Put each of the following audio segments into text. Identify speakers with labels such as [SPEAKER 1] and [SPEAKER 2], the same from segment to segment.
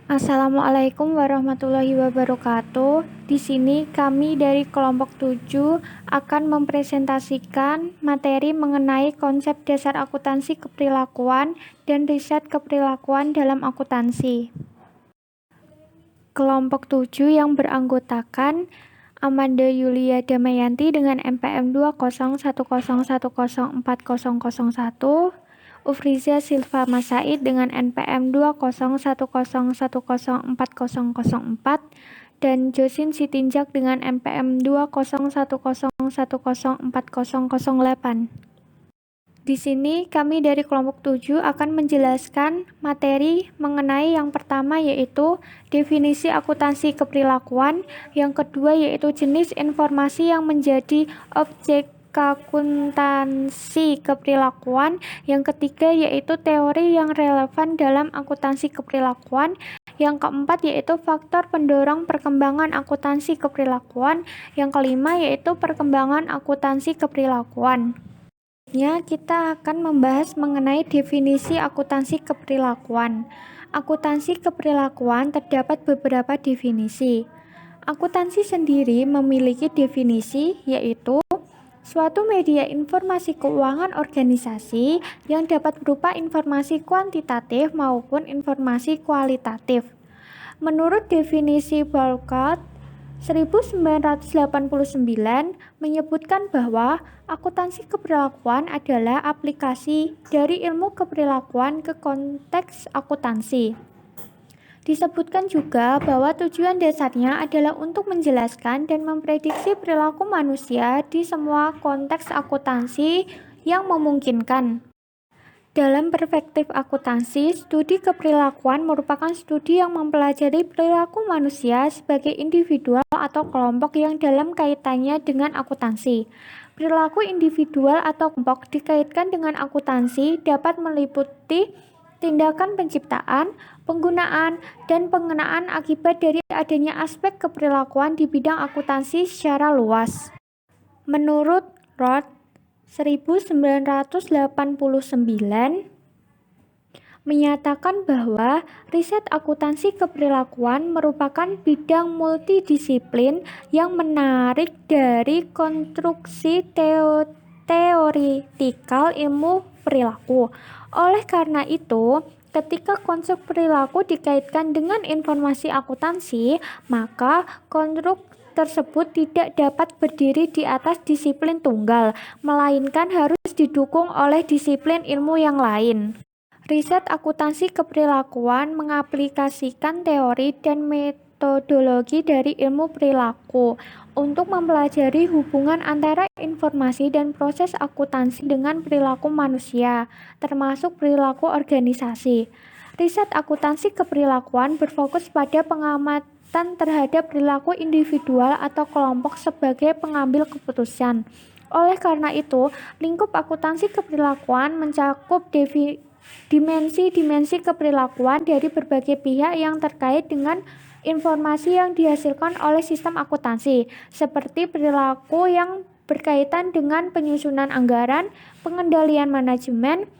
[SPEAKER 1] Assalamualaikum warahmatullahi wabarakatuh. Di sini kami dari kelompok 7 akan mempresentasikan materi mengenai konsep dasar akuntansi keperilakuan dan riset keperilakuan dalam akuntansi. Kelompok 7 yang beranggotakan Amanda Yulia Damayanti dengan NPM 20101040001, Ufriza Silva Masaid dengan NPM 20101040004, dan Josin Sitinjak dengan NPM 20101040008. Di sini kami dari kelompok 7 akan menjelaskan materi mengenai yang pertama yaitu definisi akuntansi keperilakuan, yang kedua yaitu jenis informasi yang menjadi objek akuntansi keperilakuan, yang ketiga yaitu teori yang relevan dalam akuntansi keperilakuan, yang keempat yaitu faktor pendorong perkembangan akuntansi keperilakuan, yang kelima yaitu perkembangan akuntansi keperilakuan. Kita akan membahas mengenai definisi akuntansi keperilakuan. Akuntansi keperilakuan terdapat beberapa definisi. Akuntansi sendiri memiliki definisi yaitu suatu media informasi keuangan organisasi yang dapat berupa informasi kuantitatif maupun informasi kualitatif. Menurut definisi Walcott 1989 menyebutkan bahwa akuntansi keperilakuan adalah aplikasi dari ilmu keperilakuan ke konteks akuntansi. Disebutkan juga bahwa tujuan dasarnya adalah untuk menjelaskan dan memprediksi perilaku manusia di semua konteks akuntansi yang memungkinkan. Dalam perspektif akuntansi, studi keperilakuan merupakan studi yang mempelajari perilaku manusia sebagai individual atau kelompok yang dalam kaitannya dengan akuntansi. Perilaku individual atau kelompok dikaitkan dengan akuntansi dapat meliputi tindakan penciptaan, penggunaan, dan pengenaan akibat dari adanya aspek keperilakuan di bidang akuntansi secara luas. Menurut Roth 1989 menyatakan bahwa riset akuntansi keperilakuan merupakan bidang multidisiplin yang menarik dari konstruksi teoritikal ilmu perilaku. Oleh karena itu, ketika konsep perilaku dikaitkan dengan informasi akuntansi, maka konstruk tersebut tidak dapat berdiri di atas disiplin tunggal, melainkan harus didukung oleh disiplin ilmu yang lain. Riset akuntansi keperilakuan mengaplikasikan teori dan metodologi dari ilmu perilaku untuk mempelajari hubungan antara informasi dan proses akuntansi dengan perilaku manusia, termasuk perilaku organisasi. Riset akuntansi keperilakuan berfokus pada pengamatan terhadap perilaku individual atau kelompok sebagai pengambil keputusan. Oleh karena itu, lingkup akuntansi keperilakuan mencakup dimensi-dimensi keperilakuan dari berbagai pihak yang terkait dengan informasi yang dihasilkan oleh sistem akuntansi, seperti perilaku yang berkaitan dengan penyusunan anggaran, pengendalian manajemen,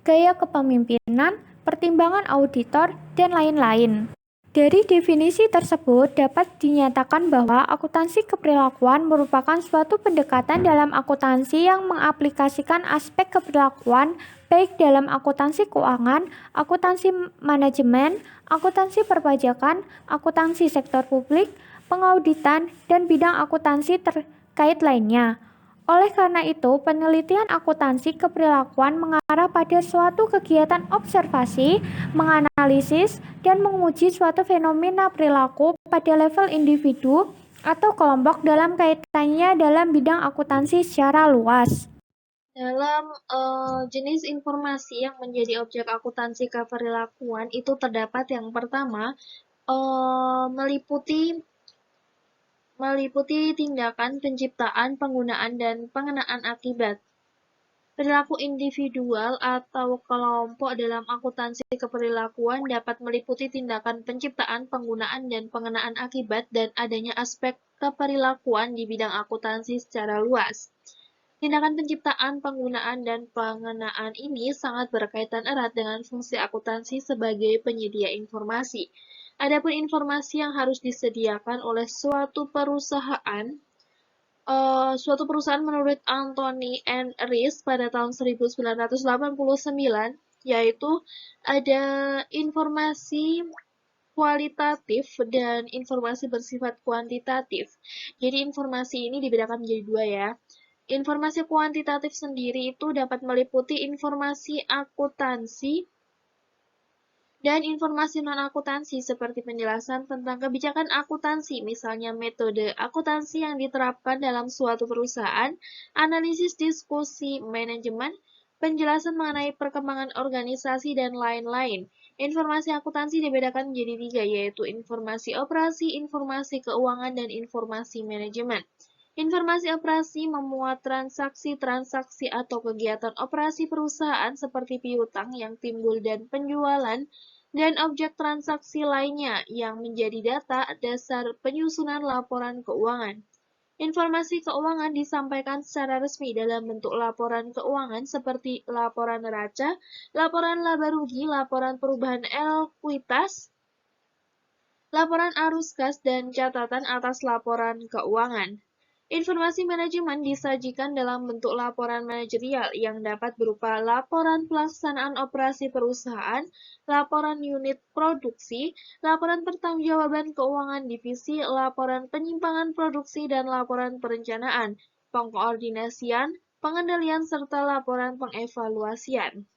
[SPEAKER 1] gaya kepemimpinan, pertimbangan auditor, dan lain-lain. Dari definisi tersebut dapat dinyatakan bahwa akuntansi keperilakuan merupakan suatu pendekatan dalam akuntansi yang mengaplikasikan aspek keperilakuan baik dalam akuntansi keuangan, akuntansi manajemen, akuntansi perpajakan, akuntansi sektor publik, pengauditan, dan bidang akuntansi terkait lainnya. Oleh karena itu, penelitian akuntansi keperilakuan mengarah pada suatu kegiatan observasi, menganalisis, dan menguji suatu fenomena perilaku pada level individu atau kelompok dalam kaitannya dalam bidang akuntansi secara luas.
[SPEAKER 2] Dalam jenis informasi yang menjadi objek akuntansi keperilakuan itu terdapat yang pertama meliputi tindakan penciptaan, penggunaan, dan pengenaan akibat. Perilaku individual atau kelompok dalam akuntansi keperilakuan dapat meliputi tindakan penciptaan, penggunaan, dan pengenaan akibat dan adanya aspek keperilakuan di bidang akuntansi secara luas. Tindakan penciptaan, penggunaan, dan pengenaan ini sangat berkaitan erat dengan fungsi akuntansi sebagai penyedia informasi. Adapun informasi yang harus disediakan oleh suatu perusahaan menurut Anthony and Rees pada tahun 1989, yaitu ada informasi kualitatif dan informasi bersifat kuantitatif. Jadi informasi ini dibedakan menjadi dua ya. Informasi kuantitatif sendiri itu dapat meliputi informasi akuntansi dan informasi non-akuntansi seperti penjelasan tentang kebijakan akuntansi, misalnya metode akuntansi yang diterapkan dalam suatu perusahaan, analisis diskusi manajemen, penjelasan mengenai perkembangan organisasi, dan lain-lain. Informasi akuntansi dibedakan menjadi tiga, yaitu informasi operasi, informasi keuangan, dan informasi manajemen. Informasi operasi memuat transaksi-transaksi atau kegiatan operasi perusahaan seperti piutang yang timbul dan penjualan, dan objek transaksi lainnya yang menjadi data dasar penyusunan laporan keuangan. Informasi keuangan disampaikan secara resmi dalam bentuk laporan keuangan seperti laporan neraca, laporan laba rugi, laporan perubahan ekuitas, laporan arus kas, dan catatan atas laporan keuangan. Informasi manajemen disajikan dalam bentuk laporan manajerial yang dapat berupa laporan pelaksanaan operasi perusahaan, laporan unit produksi, laporan pertanggungjawaban keuangan divisi, laporan penyimpangan produksi, dan laporan perencanaan, pengkoordinasian, pengendalian, serta laporan pengevaluasian.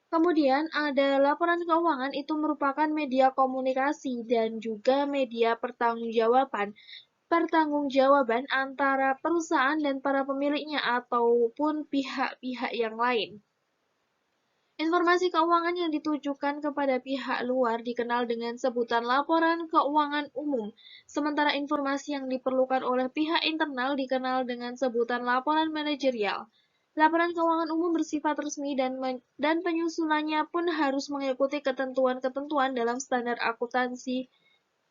[SPEAKER 2] Kemudian ada laporan keuangan itu merupakan media komunikasi dan juga media pertanggungjawaban antara perusahaan dan para pemiliknya ataupun pihak-pihak yang lain. Informasi keuangan yang ditujukan kepada pihak luar dikenal dengan sebutan laporan keuangan umum, sementara informasi yang diperlukan oleh pihak internal dikenal dengan sebutan laporan manajerial. Laporan keuangan umum bersifat resmi dan penyusunannya pun harus mengikuti ketentuan-ketentuan dalam standar akuntansi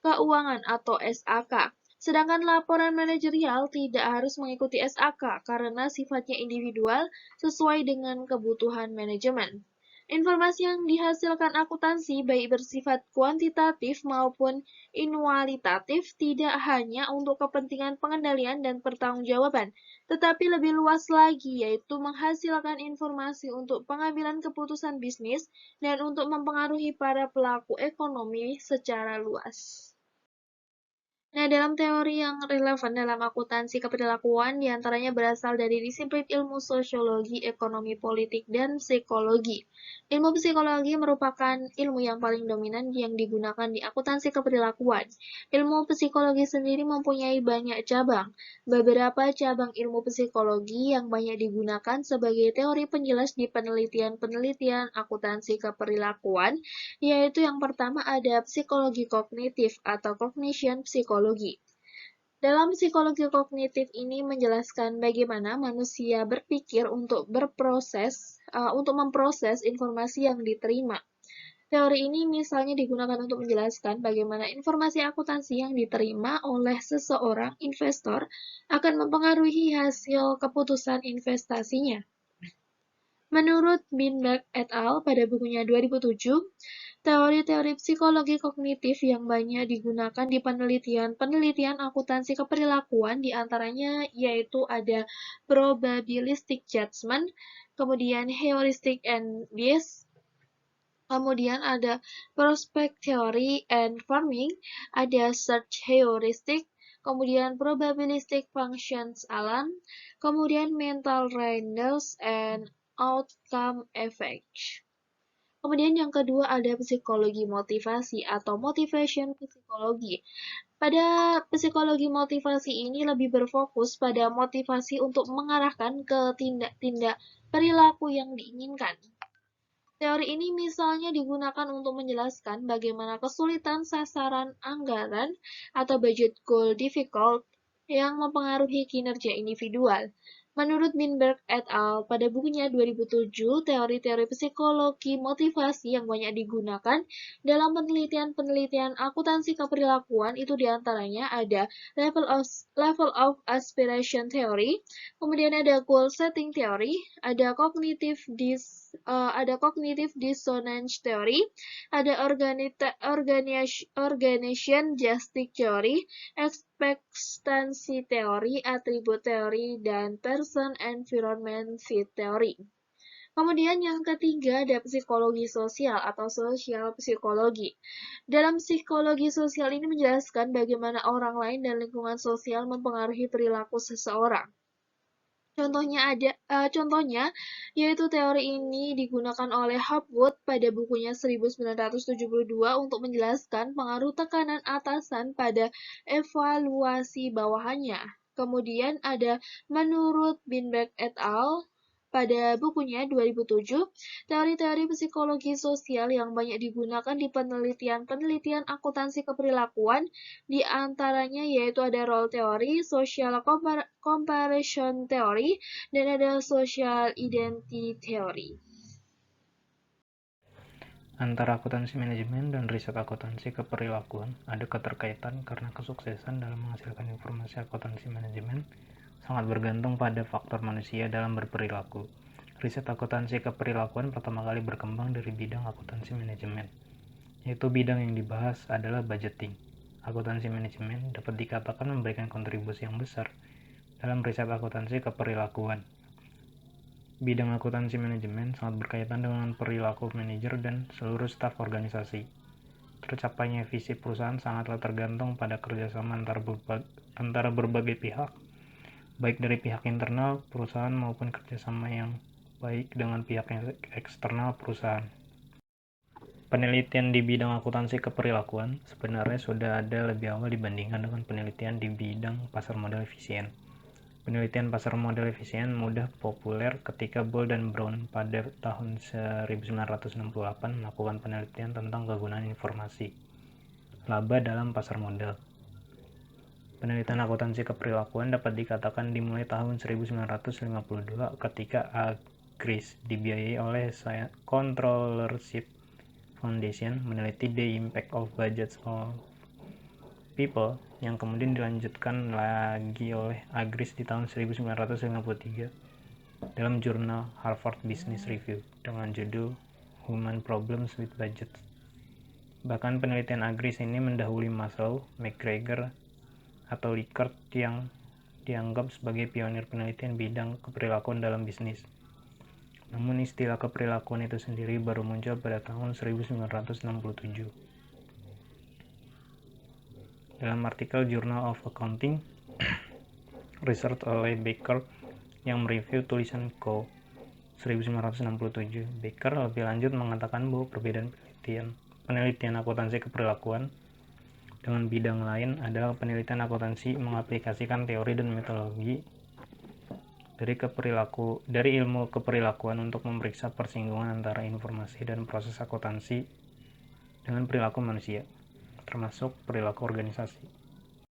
[SPEAKER 2] keuangan atau SAK. Sedangkan laporan manajerial tidak harus mengikuti SAK karena sifatnya individual sesuai dengan kebutuhan manajemen. Informasi yang dihasilkan akuntansi baik bersifat kuantitatif maupun inualitatif tidak hanya untuk kepentingan pengendalian dan pertanggungjawaban, tetapi lebih luas lagi yaitu menghasilkan informasi untuk pengambilan keputusan bisnis dan untuk mempengaruhi para pelaku ekonomi secara luas. Nah, dalam teori yang relevan dalam akuntansi keperilakuan diantaranya berasal dari disiplin ilmu sosiologi, ekonomi politik, dan psikologi. Ilmu psikologi merupakan ilmu yang paling dominan yang digunakan di akuntansi keperilakuan. Ilmu psikologi sendiri mempunyai banyak cabang. Beberapa cabang ilmu psikologi yang banyak digunakan sebagai teori penjelas di penelitian-penelitian akuntansi keperilakuan, yaitu yang pertama ada psikologi kognitif atau cognition psikologi. Dalam psikologi kognitif ini menjelaskan bagaimana manusia berpikir untuk memproses informasi yang diterima. Teori ini misalnya digunakan untuk menjelaskan bagaimana informasi akuntansi yang diterima oleh seseorang investor akan mempengaruhi hasil keputusan investasinya. Menurut Binberg et al. Pada bukunya 2007, teori-teori psikologi kognitif yang banyak digunakan di penelitian akuntansi keperilakuan diantaranya yaitu ada probabilistic judgment, kemudian heuristic and bias, kemudian ada prospect theory and farming, ada search heuristic, kemudian probabilistic functions Alan, kemudian mental ranges and outcome effects. Kemudian yang kedua ada psikologi motivasi atau motivation psikologi. Pada psikologi motivasi ini lebih berfokus pada motivasi untuk mengarahkan ke tindak-tindak perilaku yang diinginkan. Teori ini misalnya digunakan untuk menjelaskan bagaimana kesulitan sasaran anggaran atau budget goal difficult yang mempengaruhi kinerja individual. Menurut Binberg et al., pada bukunya 2007, teori-teori psikologi motivasi yang banyak digunakan dalam penelitian-penelitian akuntansi keperilakuan itu diantaranya ada level of aspiration theory, kemudian ada goal setting theory, ada cognitive dissonance theory, ada organization justice theory, ekspektasi teori, atribut teori, dan person environment fit teori. Kemudian yang ketiga ada psikologi sosial atau social psikologi. Dalam psikologi sosial ini menjelaskan bagaimana orang lain dan lingkungan sosial mempengaruhi perilaku seseorang. Contohnya yaitu teori ini digunakan oleh Hopwood pada bukunya 1972 untuk menjelaskan pengaruh tekanan atasan pada evaluasi bawahannya. Kemudian ada menurut Binberg et al. Pada bukunya 2007, teori-teori psikologi sosial yang banyak digunakan di penelitian-penelitian akuntansi keperilakuan, di antaranya yaitu ada role theory, social comparison theory, dan ada social identity theory.
[SPEAKER 3] Antara akuntansi manajemen dan riset akuntansi keperilakuan ada keterkaitan karena kesuksesan dalam menghasilkan informasi akuntansi manajemen sangat bergantung pada faktor manusia dalam berperilaku. Riset akuntansi keperilakuan pertama kali berkembang dari bidang akuntansi manajemen, yaitu bidang yang dibahas adalah budgeting. Akuntansi manajemen dapat dikatakan memberikan kontribusi yang besar dalam riset akuntansi keperilakuan. Bidang akuntansi manajemen sangat berkaitan dengan perilaku manajer dan seluruh staf organisasi. Tercapainya visi perusahaan sangatlah tergantung pada kerjasama antara berbagai pihak, baik dari pihak internal perusahaan maupun kerjasama yang baik dengan pihak eksternal perusahaan. Penelitian di bidang akuntansi keperilakuan sebenarnya sudah ada lebih awal dibandingkan dengan penelitian di bidang pasar modal efisien. Penelitian pasar modal efisien mudah populer ketika Bull dan Brown pada tahun 1968 melakukan penelitian tentang kegunaan informasi laba dalam pasar modal. Penelitian akuntansi keperilakuan dapat dikatakan dimulai tahun 1952 ketika Agris dibiayai oleh Controllership Foundation meneliti the impact of budgets of people, yang kemudian dilanjutkan lagi oleh Agris di tahun 1953 dalam jurnal Harvard Business Review dengan judul Human Problems with Budgets. Bahkan penelitian Agris ini mendahului Maslow, McGregor, atau Likert yang dianggap sebagai pionir penelitian bidang keperilakuan dalam bisnis. Namun istilah keperilakuan itu sendiri baru muncul pada tahun 1967. Dalam artikel Journal of Accounting Research oleh Baker yang mereview tulisan Coe 1967, Baker lebih lanjut mengatakan bahwa perbedaan penelitian akuntansi keperilakuan dengan bidang lain adalah penelitian akuntansi mengaplikasikan teori dan metodologi dari ilmu keperilakuan untuk memeriksa persinggungan antara informasi dan proses akuntansi dengan perilaku manusia, termasuk perilaku organisasi.